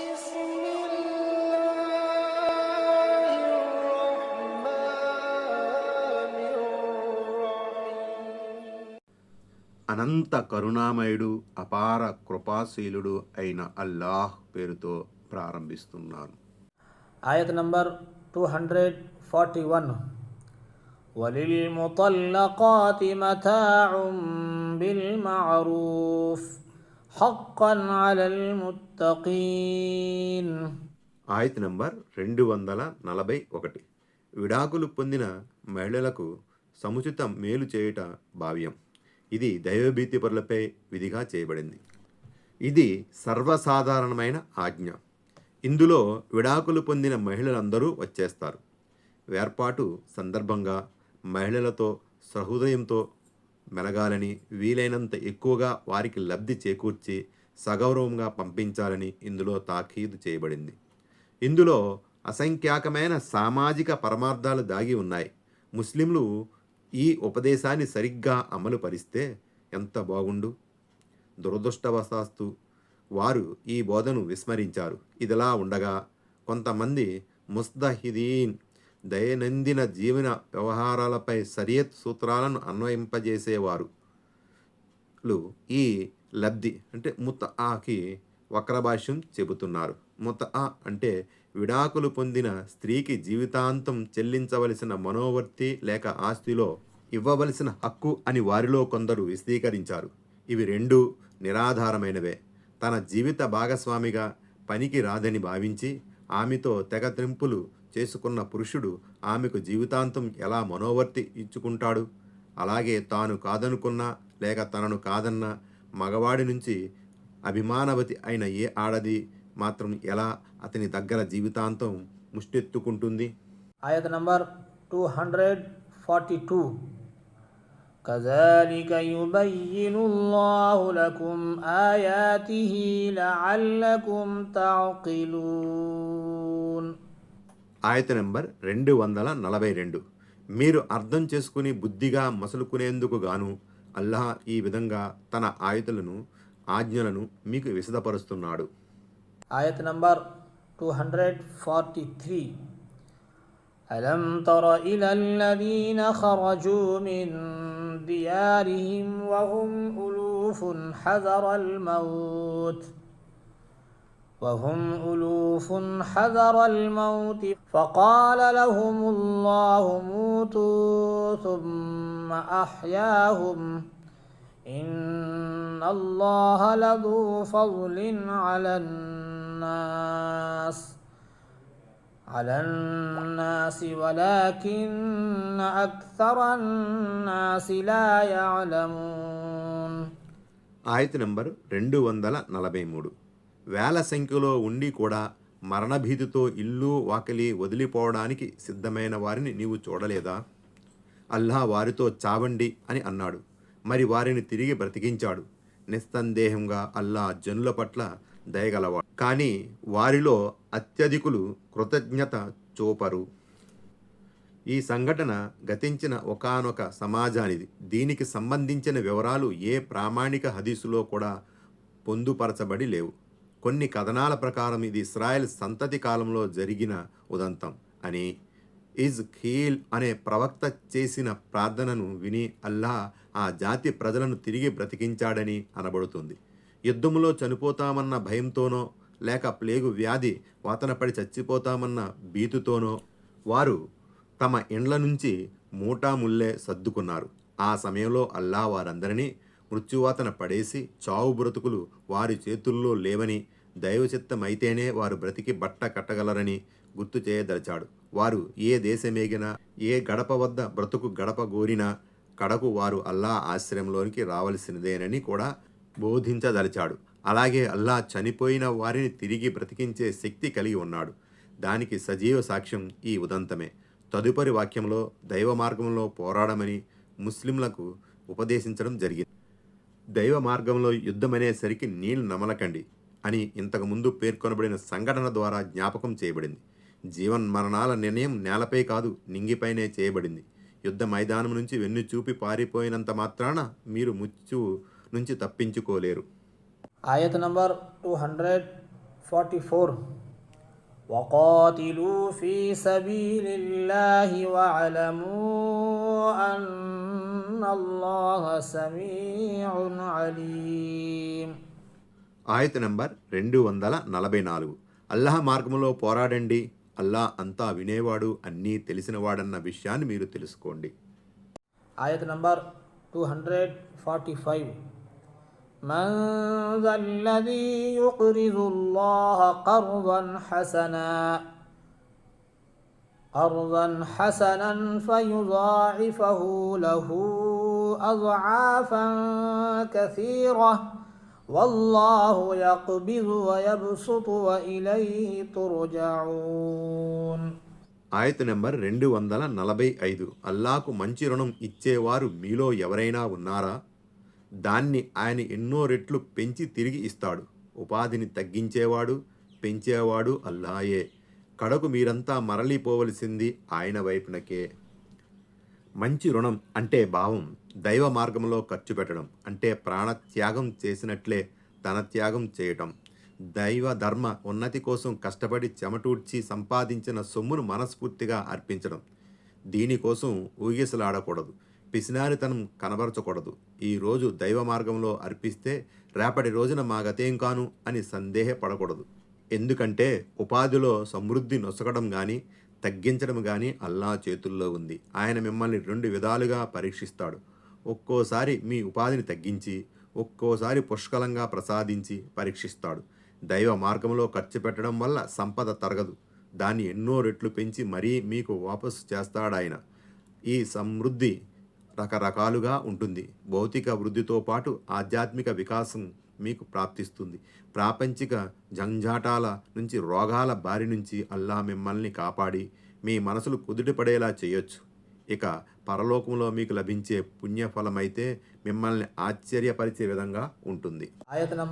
بسم الله الرحمن الرحيم. అనంత కరుణామయుడు అపార కృపాశీలుడు అయిన అల్లాహ్ పేరుతో ప్రారంభిస్తున్నాను. ఆయత్ నంబర్ 241. وَلِلْمُطَلَّقَاتِ مَتَاعٌ بِالْمَعْرُوفِ حَقًّا عَلَى الْمُتَّقِينَ. ఆయత్ నంబర్ 241. విడాకులు పొందిన మహిళలకు సముచిత మేలు చేయుట భావ్యం. ఇది దైవభీతిపరులపై విధిగా చేయబడింది. ఇది సర్వసాధారణమైన ఆజ్ఞ. ఇందులో విడాకులు పొందిన మహిళలందరూ వచ్చేస్తారు. వేర్పాటు సందర్భంగా మహిళలతో సహృదయంతో మెలగాలని, వీలైనంత ఎక్కువగా వారికి లబ్ధి చేకూర్చి సగౌరవంగా పంపించాలని ఇందులో తాకీదు చేయబడింది. ఇందులో అసంఖ్యాకమైన సామాజిక పరమార్థాలు దాగి ఉన్నాయి. ముస్లింలు ఈ ఉపదేశాన్ని సరిగ్గా అమలు పరిస్తే ఎంత బాగుండు. దురదృష్టవశాత్తు వారు ఈ బోధను విస్మరించారు. ఇదిలా ఉండగా కొంతమంది ముస్తహిదీన్ దైనందిన జీవన వ్యవహారాలపై షరియత్ సూత్రాలను అన్వయింపజేసేవారు ఈ లబ్ధి అంటే ముతఆకి వక్రభాష్యం చెబుతున్నారు. ముతఆ అంటే విడాకులు పొందిన స్త్రీకి జీవితాంతం చెల్లించవలసిన మనోవర్తి లేక ఆస్తిలో ఇవ్వవలసిన హక్కు అని వారిలో కొందరు విశదీకరించారు. ఇవి రెండూ నిరాధారమైనవే. తన జీవిత భాగస్వామిగా పనికి రాదని భావించి ఆమెతో తెగత్రింపులు చేసుకున్న పురుషుడు ఆమెకు జీవితాంతం ఎలా మనోవర్తి ఇచ్చుకుంటాడు? అలాగే తాను కాదనుకున్నా లేక తనను కాదన్న మగవాడి నుంచి అభిమానవతి అయిన ఏ ఆడది మాత్రం ఎలా అతని దగ్గర జీవితాంతం ముష్టెత్తుకుంటుంది? ఆయత్ నంబర్ 242. كذلك يبين الله لكم آياته لعلكم تعقلون. ఆయత నెంబర్ 242. మీరు అర్థం చేసుకుని బుద్ధిగా మసలుకునేందుకు గాను అల్లాహ్ ఈ విధంగా తన ఆజ్ఞలను మీకు విశదపరుస్తున్నాడు. ఆయత్ నంబర్ 243. ألم تر إلى الذين خرجوا من ديارهم وهم ألوف حذر الموت فقال لهم الله موتوا ثم أحياهم إن الله لذو فضل على الناس ولكن أكثر الناس لا يعلمون. ఆయత నంబర్ 243. వేల సంఖ్యలో ఉండి కూడా మరణభీతితో ఇల్లు వాకిలి వదిలిపోవడానికి సిద్ధమైన వారిని నీవు చూడలేదా? అల్లాహ్ వారితో చావండి అని అన్నాడు. మరి వారిని తిరిగి బ్రతికించాడు. నిస్సందేహంగా అల్లాహ్ జనుల పట్ల దయగలవాడు. కానీ వారిలో అత్యధికులు కృతజ్ఞత చూపరు. ఈ సంఘటన గతించిన ఒకానొక సమాజానిది. దీనికి సంబంధించిన వివరాలు ఏ ప్రామాణిక హదీసులో కూడా పొందుపరచబడి లేవు. కొన్ని కథనాల ప్రకారం ఇది ఇస్రాయెల్ సంతతి కాలంలో జరిగిన ఉదంతం అని, ఇజ్ ఖీల్ అనే ప్రవక్త చేసిన ప్రార్థనను విని అల్లాహ్ ఆ జాతి ప్రజలను తిరిగి బ్రతికించాడని అనబడుతుంది. యుద్ధంలో చనిపోతామన్న భయంతోనో లేక ప్లేగు వ్యాధి వాతనపడి చచ్చిపోతామన్న భీతితోనో వారు తమ ఇండ్ల నుంచి మూటాముల్లే సర్దుకున్నారు. ఆ సమయంలో అల్లాహ్ వారందరినీ మృత్యువాతన పడేసి చావు బ్రతుకులు వారి చేతుల్లో లేవని, దైవచిత్తమైతేనే వారు బ్రతికి బట్ట కట్టగలరని గుర్తు చేయదలిచాడు. వారు ఏ దేశమేగినా ఏ గడప వద్ద బ్రతుకు గడప గోరినా కడకు వారు అల్లాహ్ ఆశ్రయంలోనికి రావలసినదేనని కూడా బోధించదలిచాడు. అలాగే అల్లాహ్ చనిపోయిన వారిని తిరిగి బ్రతికించే శక్తి కలిగి ఉన్నాడు. దానికి సజీవ సాక్ష్యం ఈ ఉదంతమే. తదుపరి వాక్యంలో దైవ మార్గంలో పోరాడమని ముస్లింలకు ఉపదేశించడం జరిగింది. దైవ మార్గంలో యుద్ధమనేసరికి నీళ్లు నమలకండి అని ఇంతకుముందు పేర్కొనబడిన సంఘటన ద్వారా జ్ఞాపకం చేయబడింది. జీవన్మరణాల నిర్ణయం నేలపై కాదు నింగిపైనే చేయబడింది. యుద్ధ మైదానం నుంచి వెన్ను చూపి పారిపోయినంత మాత్రాన మీరు ముచ్చు నుంచి తప్పించుకోలేరు. ఆయత్ నంబర్ 244. 44. وقاتلوا في سبيل الله واعلموا أن الله سميع عليم. ఆయత నంబర్ 244. అల్లాహ్ మార్గంలో పోరాడండి, అల్లా అంతా వినేవాడు, అన్నీ తెలిసినవాడన్న విషయాన్ని మీరు తెలుసుకోండి. Ayat number 245. من ذا الذي يقرض الله قرضا حسنا فيضاعفه له أضعافا كثيرة والله يقبض ويبسط وإليه ترجعون. ఆయత నెంబర్ 245. అల్లాకు మంచి రుణం ఇచ్చేవారు మీలో ఎవరైనా ఉన్నారా? దాన్ని ఆయన ఎన్నో రెట్లు పెంచి తిరిగి ఇస్తాడు. ఉపాధిని తగ్గించేవాడు, పెంచేవాడు అల్లాయే. కడకు మీరంతా మరలిపోవలసింది ఆయన వైపునకే. మంచి రుణం అంటే భావం దైవ మార్గంలో ఖర్చు పెట్టడం అంటే ప్రాణత్యాగం చేసినట్లే ధన త్యాగం చేయటం. దైవ ధర్మ ఉన్నతి కోసం కష్టపడి చెమటూడ్చి సంపాదించిన సొమ్మును మనస్ఫూర్తిగా అర్పించడం. దీనికోసం ఊగిసలాడకూడదు, పిసినారితనం కనబరచకూడదు. ఈరోజు దైవ మార్గంలో అర్పిస్తే రేపటి రోజున మా గతేం కాను అని సందేహపడకూడదు. ఎందుకంటే ఉపాధిలో సమృద్ధి నొసగడం కానీ తగ్గించడం కానీ అల్లా చేతుల్లో ఉంది. ఆయన మిమ్మల్ని 2 విధాలుగా పరీక్షిస్తాడు. ఒక్కోసారి మీ ఉపాధిని తగ్గించి, ఒక్కోసారి పుష్కలంగా ప్రసాదించి పరీక్షిస్తాడు. దైవ మార్గంలో ఖర్చు పెట్టడం వల్ల సంపద తరగదు, దాన్ని ఎన్నో రెట్లు పెంచి మరీ మీకు వాపసు చేస్తాడాయన. ఈ సమృద్ధి రకరకాలుగా ఉంటుంది. భౌతిక వృద్ధితో పాటు ఆధ్యాత్మిక వికాసం మీకు ప్రాప్తిస్తుంది. ప్రాపంచిక జంజాటాల నుంచి, రోగాల బారి నుంచి అల్లా మిమ్మల్ని కాపాడి మీ మనసులు కుదుటపడేలా చేయొచ్చు. ఇక పరలోకంలో మీకు లభించే పుణ్యఫలమైతే మిమ్మల్ని ఆశ్చర్యపరిచే విధంగా ఉంటుంది. Ayat number